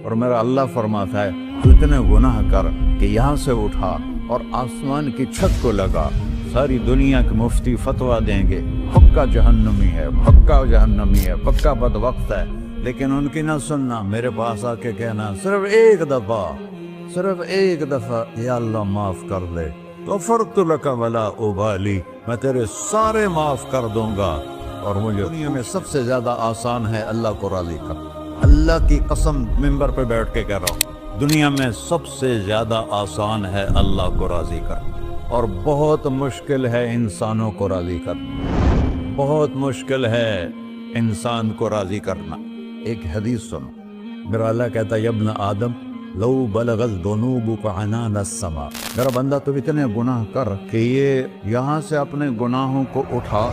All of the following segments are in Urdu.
اور میرا اللہ فرماتا ہے تو اتنے گناہ کر کہ یہاں سے اٹھا اور آسمان کی چھت کو لگا، ساری دنیا کے مفتی فتویٰ دیں گے پکا جہنمی ہے، پکا جہنمی ہے، پکا بدبخت ہے، لیکن ان کی نہ سننا، میرے پاس آ کے کہنا صرف ایک دفعہ یا اللہ معاف کر دے، غفرت لک ولا ابالی، میں تیرے سارے معاف کر دوں گا۔ اور مجھے دنیا میں سب سے زیادہ آسان ہے اللہ کو راضی کر، اللہ کی قسم ممبر پہ بیٹھ کے کہہ رہا ہوں، دنیا میں سب سے زیادہ آسان ہے اللہ کو راضی کر، اور بہت مشکل ہے انسانوں کو راضی کرنا، بہت مشکل ہے انسان کو راضی کرنا۔ ایک حدیث سنو، میرا اللہ کہتا ہے ابن آدم لو بلغت ذنوبک عنان السماء، میرا بندہ تو اتنے گناہ کر کہ یہ یہاں سے اپنے گناہوں کو اٹھا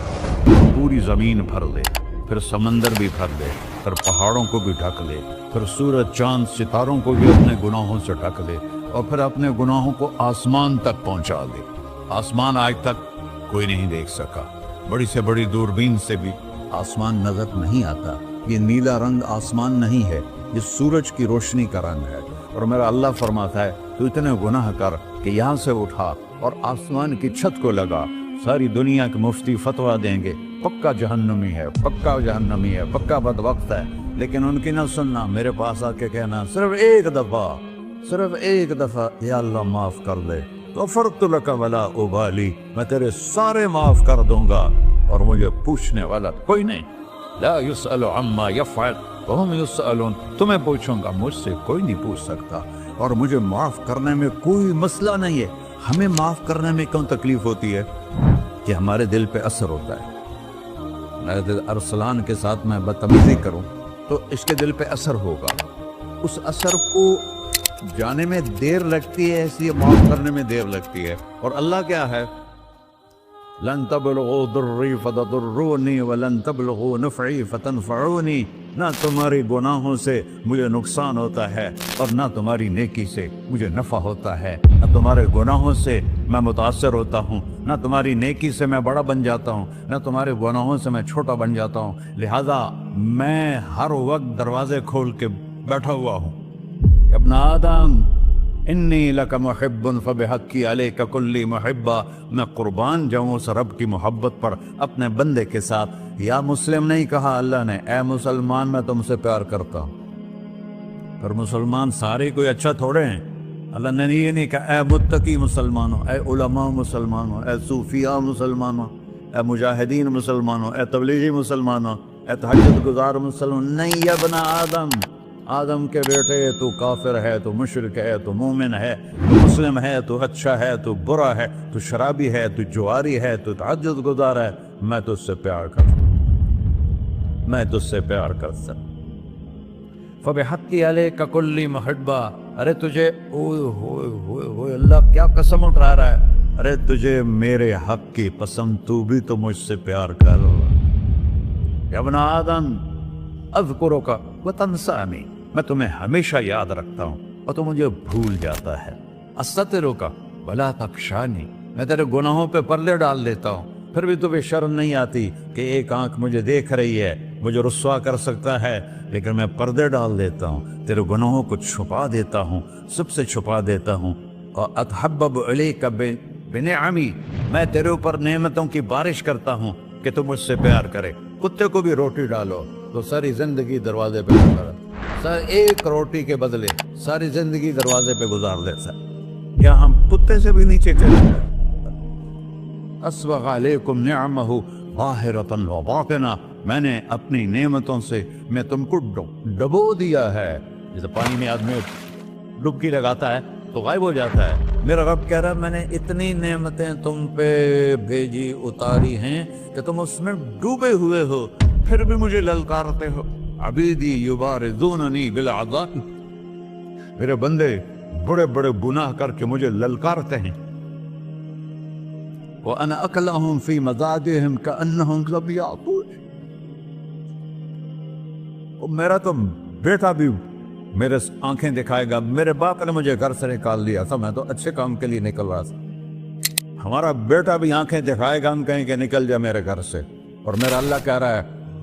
پوری زمین بھر لے، پھر سمندر بھی بھر لے، پھر پہاڑوں کو بھی ڈھک لے، پھر سورج چاند ستاروں کو بھی اپنے گناہوں سے ڈھک لے، اور پھر اپنے گناہوں کو آسمان تک پہنچا دے۔ آسمان آج تک کوئی نہیں دیکھ سکا، بڑی سے بڑی دوربین سے بھی آسمان نظر نہیں آتا، یہ نیلا رنگ آسمان نہیں ہے، یہ سورج کی روشنی کا رنگ ہے۔ اور میرا اللہ فرماتا ہے تو اتنے گناہ کر کہ یہاں سے اٹھا اور آسمان کی چھت کو لگا، ساری دنیا کے مفتی فتویٰ دیں گے پکا جہنمی ہے، پکا جہنمی ہے، پکا بدبخت ہے، لیکن ان کی نہ سننا، میرے پاس آ کے کہنا صرف ایک دفعہ یا اللہ معاف کر دے، غفرت لک ولا ابالی، میں تیرے سارے معاف کر دوں گا، اور مجھے پوچھنے والا کوئی نہیں، لا یسأل عما یفعل وہم یسألون، تمہیں پوچھوں گا، مجھ سے کوئی نہیں پوچھ سکتا، اور مجھے معاف کرنے میں کوئی مسئلہ نہیں ہے۔ ہمیں معاف کرنے میں کیوں تکلیف ہوتی ہے؟ کہ ہمارے دل پہ اثر ہوتا ہے، میرے ارسلان کے ساتھ میں بدتمیزی کروں تو اس کے دل پہ اثر ہوگا، اس اثر کو جانے میں دیر لگتی ہے، اس لیے معاف کرنے میں دیر لگتی ہے۔ اور اللہ کیا ہے؟ لن تبلغوا ضری فتضرونی ولن تبلغوا نفعی فتنفعونی، نہ تمہاری گناہوں سے مجھے نقصان ہوتا ہے اور نہ تمہاری نیکی سے مجھے نفع ہوتا ہے، نہ تمہارے گناہوں سے میں متاثر ہوتا ہوں، نہ تمہاری نیکی سے میں بڑا بن جاتا ہوں، نہ تمہارے گناہوں سے میں چھوٹا بن جاتا ہوں، لہذا میں ہر وقت دروازے کھول کے بیٹھا ہوا ہوں۔ ابن آدم انی لک محب فبحقی علیک کلی محبہ، میں قربان جاؤں اس رب کی محبت پر اپنے بندے کے ساتھ۔ یا مسلم نہیں کہا اللہ نے، اے مسلمان میں تم سے پیار کرتا ہوں۔ پر مسلمان سارے کوئی اچھا تھوڑے ہیں، اللہ نے یہ نہیں کہا اے متقی مسلمانوں، اے علماء مسلمانوں، اے صوفیاء مسلمانوں، اے مجاہدین مسلمانوں، اے تبلیغی مسلمانوں، اے تہجد گزار مسلمان، نہیں، یا ابن آدم کے بیٹے، تو کافر ہے، تو مشرک ہے، تو مومن ہے، تو مسلم ہے، تو اچھا ہے، تو برا ہے، تو شرابی ہے، تو جواری ہے، تو تہجد گزار ہے، میں تجھ سے پیار کرتا ہوں، میں تجھ سے پیار کرتا ہوں۔ فبحقی علیک کلی محبہ، ارے تجھے اوئے اللہ کیا قسم اٹھا رہا ہے، ارے تجھے میرے حق کی قسم، تو بھی تو مجھ سے پیار کر۔ یا ابن آدم اذکرک وتنسانی، میں تمہیں ہمیشہ یاد رکھتا ہوں اور تو مجھے بھول جاتا ہے۔ استترک ولا تخشانی، میں تیرے گناہوں پہ پردے ڈال دیتا ہوں، پھر بھی تمہیں شرم نہیں آتی کہ ایک آنکھ مجھے دیکھ رہی ہے، مجھے رسوا کر سکتا ہے، لیکن میں پردے ڈال دیتا ہوں، تیرے گناہوں کو چھپا دیتا ہوں، سب سے چھپا دیتا ہوں۔ اور اتحبب الیک بنعمی، میں تیرے اوپر نعمتوں کی بارش کرتا ہوں کہ تم مجھ سے پیار کرے۔ کتے کو بھی روٹی ڈالو تو ساری زندگی دروازے پہ سر ایک روٹی کے بدلے ساری زندگی دروازے پہ گزار دیتا ہے، کیا ہم کتے سے بھی نیچے چلے گئے؟ اسبغ علیکم نعمہ ظاہرۃ و باطنہ، میں نے اپنی نعمتوں سے میں تم کو ڈبو دیا ہے، جیسے پانی میں آدمی ڈبکی لگاتا ہے تو غائب ہو جاتا ہے۔ میرا رب کہہ رہا ہے میں نے اتنی نعمتیں تم پہ بھیجی، اتاری ہیں کہ تم اس میں ڈوبے ہوئے ہو، پھر بھی مجھے للکارتے ہو۔ عبیدی یبارزوننی بالعذاب، میرے بندے بڑے بڑے گناہ کر کے مجھے للکارتے ہیں۔ وَأَنَا أَكْلَهُمْ فِي مَزَاجِهِمْ كَأَنَّهُمْ لَمْ يَعْقُونَ، میرا تو بیٹا بھی میرے آنکھیں دکھائے گا، میرے باپ نے مجھے گھر سے نکال دیا تھا، میں تو اچھے کام کے لیے نکل رہا تھا، ہمارا بیٹا بھی آنکھیں دکھائے گا، ہم کہیں کہ نکل جا میرے گھر سے۔ اور میرا اللہ کہہ رہا ہے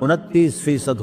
29%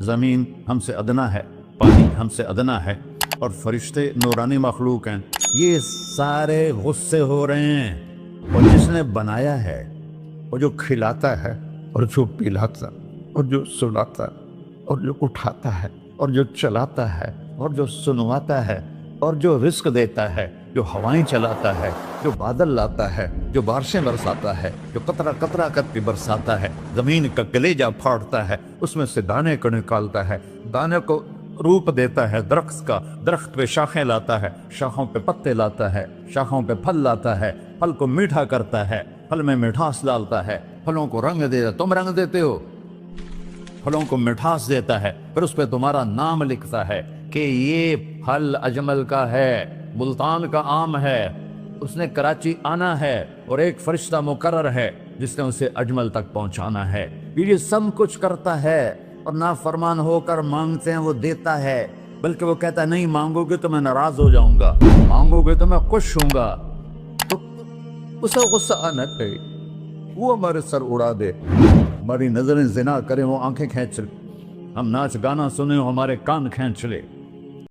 زمین ہم سے ادنا ہے، پانی ہم سے ادنا ہے، اور فرشتے نورانی مخلوق ہیں، یہ سارے غصے ہو رہے ہیں۔ اور جس نے بنایا ہے، اور جو کھلاتا ہے، اور جو پلاتا، اور جو سلاتا، اور جو اٹھاتا ہے، اور جو چلاتا ہے، اور جو سنواتا ہے، اور جو رزق دیتا ہے، جو ہوائیں چلاتا ہے، جو بادل لاتا ہے، جو بارشیں برساتا ہے، جو قطرہ قطرہ کر کے برساتا ہے، زمین کا کلیجہ پھاڑتا ہے، اس میں سے دانے کو نکالتا ہے، دانے کو روپ دیتا ہے درخت کا، درخت پہ شاخیں لاتا ہے، شاخوں پہ پتے لاتا ہے، شاخوں پہ پھل لاتا ہے، پھل کو میٹھا کرتا ہے، پھل میں مٹھاس ڈالتا ہے، پھلوں کو رنگ دیتا ہے۔ تم رنگ دیتے ہو، پھلوں کو مٹھاس دیتا ہے، پھر اس پہ تمہارا نام لکھتا ہے کہ یہ پھل اجمل کا ہے، ملتان کا آم ہے، اس نے کراچی آنا ہے، اور ایک فرشتہ مقرر ہے جس نے اسے اجمل تک پہنچانا ہے۔ یہ سب کچھ کرتا ہے، اور نافرمان ہو کر مانگتے ہیں وہ دیتا ہے، بلکہ وہ کہتا ہے نہیں مانگو گے تو میں ناراض ہو جاؤں گا، مانگو گے تو میں خوش ہوں گا۔ تو اسے غصہ آنا چاہیے، وہ ہمارے سر اڑا دے، ہماری نظریں زنا کریں وہ آنکھیں کھینچ لے، ہم ناچ گانا سنیں ہمارے کان کھینچ لے،